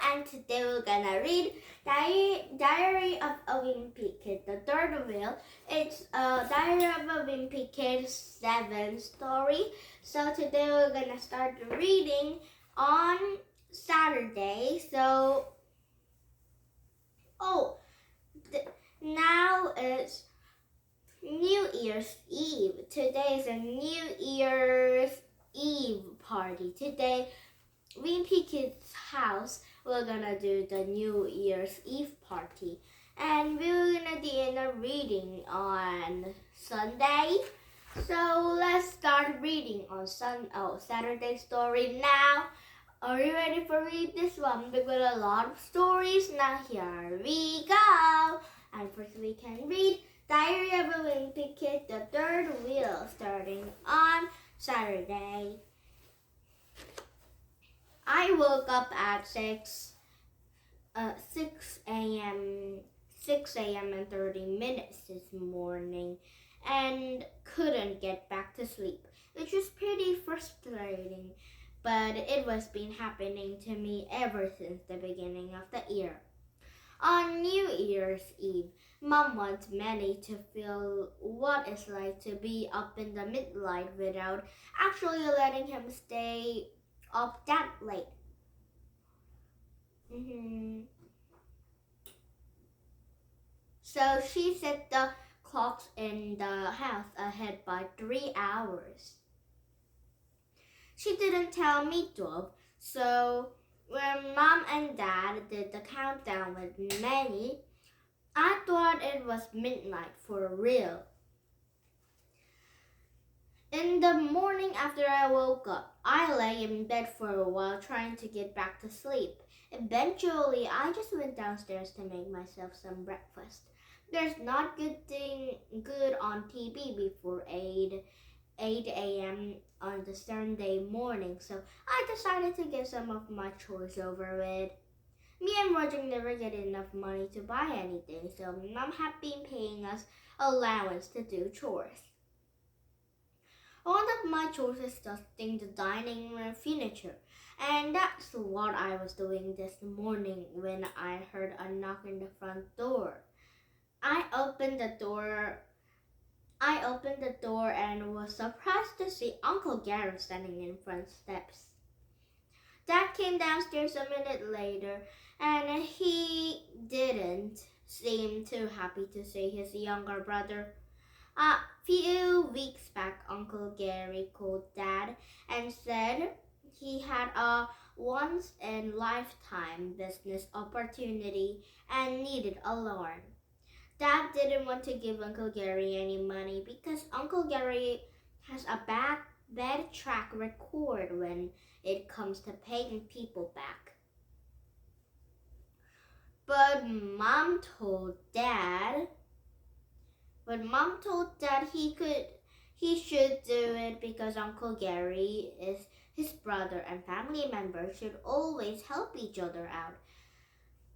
and today we're gonna read Diary of a Wimpy Kid, the third wheel. It's a Diary of a Wimpy Kid 7 story. So today we're gonna start reading on Saturday. Now it's New Year's Eve. Today is a New Year's Eve party. Today, Wimpy Kid's house, we're gonna do the New Year's Eve party. And we're gonna do a reading on Sunday. So let's start reading on Saturday story now. Are you ready for read this one? We've got a lot of stories. Now here we go. And first we can read Diary of a Wimpy Kid, the third wheel, starting on Saturday. I woke up at 6 a.m. and 30 minutes this morning and couldn't get back to sleep, which was pretty frustrating, but it was been happening to me ever since the beginning of the year. On New Year's Eve, Mom wants Manny to feel what it's like to be up in the midnight without actually letting him stay up that late. So she set the clocks in the house ahead by 3 hours. She didn't tell me 12, so when Mom and Dad did the countdown with Manny, I thought it was midnight for real. In the morning after I woke up, I lay in bed for a while trying to get back to sleep. Eventually, I just went downstairs to make myself some breakfast. There's not good on TV before 8 a.m. on the Sunday morning, so I decided to get some of my chores over with. Me and Roger never get enough money to buy anything, so Mom had been paying us allowance to do chores. One of my chores is dusting the dining room furniture, and that's what I was doing this morning when I heard a knock on the front door. I opened the door and was surprised to see Uncle Gary standing in front steps. Dad came downstairs a minute later, and he didn't seem too happy to see his younger brother. A few weeks back, Uncle Gary called Dad and said he had a once-in-a-lifetime business opportunity and needed a loan. Dad didn't want to give Uncle Gary any money because Uncle Gary has a bad track record when it comes to paying people back. But Mom told Dad he should do it because Uncle Gary is his brother and family members should always help each other out.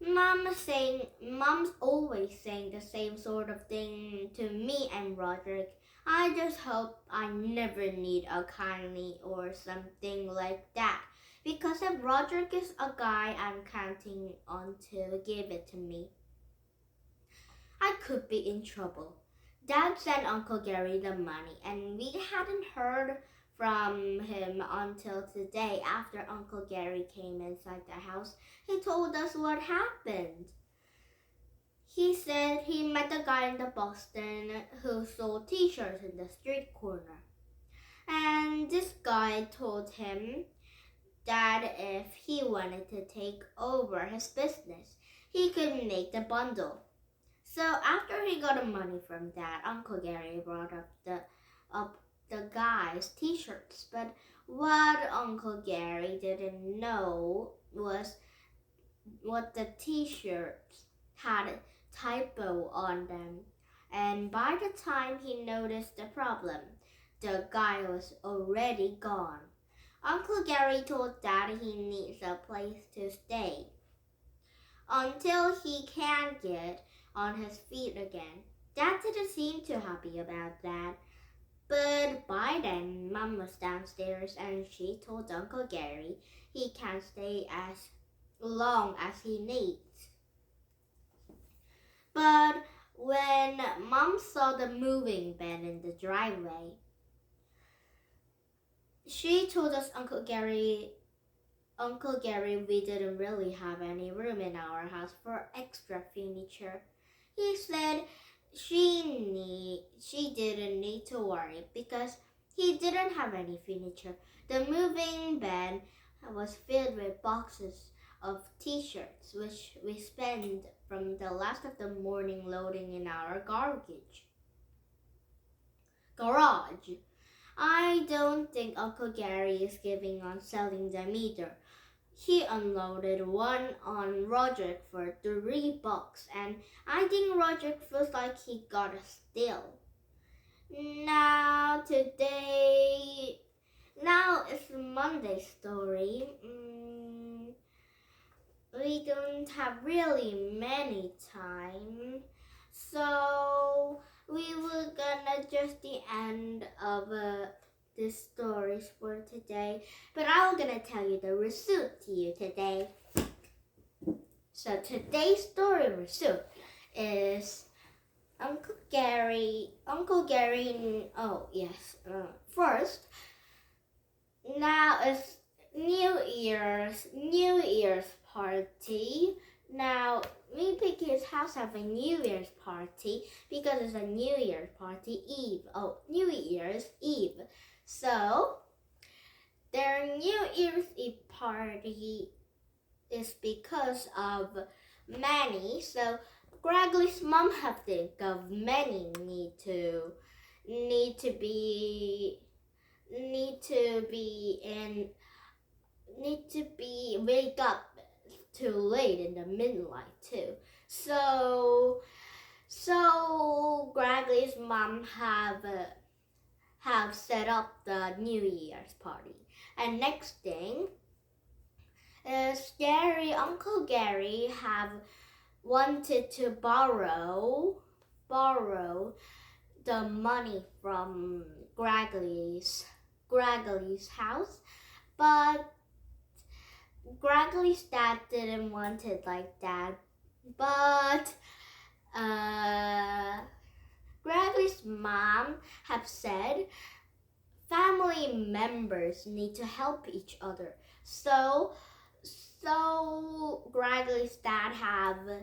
Mom's always saying the same sort of thing to me and Roderick. I just hope I never need a kindly or something like that, because if Roderick is a guy I'm counting on to give it to me, I could be in trouble. Dad sent Uncle Gary the money, and we hadn't heard from him until today after Uncle Gary came inside the house. He told us what happened. He said he met a guy in Boston who sold t-shirts in the street corner. And this guy told him that if he wanted to take over his business, he could make the bundle. So after he got the money from Dad, Uncle Gary brought up the guy's t-shirts. But what Uncle Gary didn't know was what the t-shirts had a typo on them. And by the time he noticed the problem, the guy was already gone. Uncle Gary told Dad he needs a place to stay until he can get on his feet again. Dad didn't seem too happy about that. But by then, Mom was downstairs and she told Uncle Gary he can't stay as long as he needs. But when Mom saw the moving van in the driveway, she told us Uncle Gary, we didn't really have any room in our house for extra furniture. He said she didn't need to worry because he didn't have any furniture. The moving van was filled with boxes of t-shirts which we spent from the last of the morning loading in our garage. I don't think Uncle Gary is giving on selling them either. He unloaded one on Roderick for $3, and I think Roderick feels like he got a steal. Now it's Monday story. We don't have really many time, so we will gonna just the end of the stories for today, but I'm gonna tell you the receipt to you today. So today's story receipt is Uncle Gary. Oh yes. First, now it's New Year's party. Now Wimpy Kid's house have a New Year's party because it's a New Year's party Eve. Oh, New Year's Eve. So their New Year's Eve party is because of Manny. So Graggly's mom have think of Manny need to wake up too late in the midnight too. So Graggly's mom have set up the New Year's party. And next thing is Uncle Gary have wanted to borrow the money from Graggly's house, but Graggly's dad didn't want it like that. But Graggly's mom have said family members need to help each other. So Graggly's dad have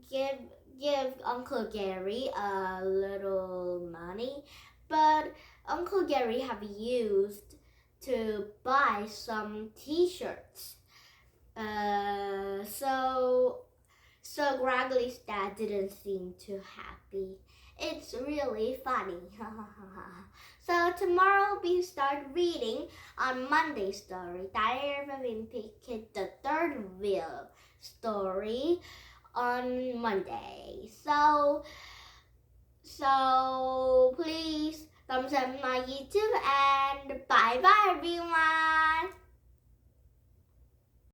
give Uncle Gary a little money, but Uncle Gary have used to buy some t-shirts. So Graggly's dad didn't seem too happy. It's really funny. So tomorrow we start reading on Monday's story, Diary of a Wimpy Kid, the third wheel story on Monday. So please thumbs up my YouTube and bye bye everyone.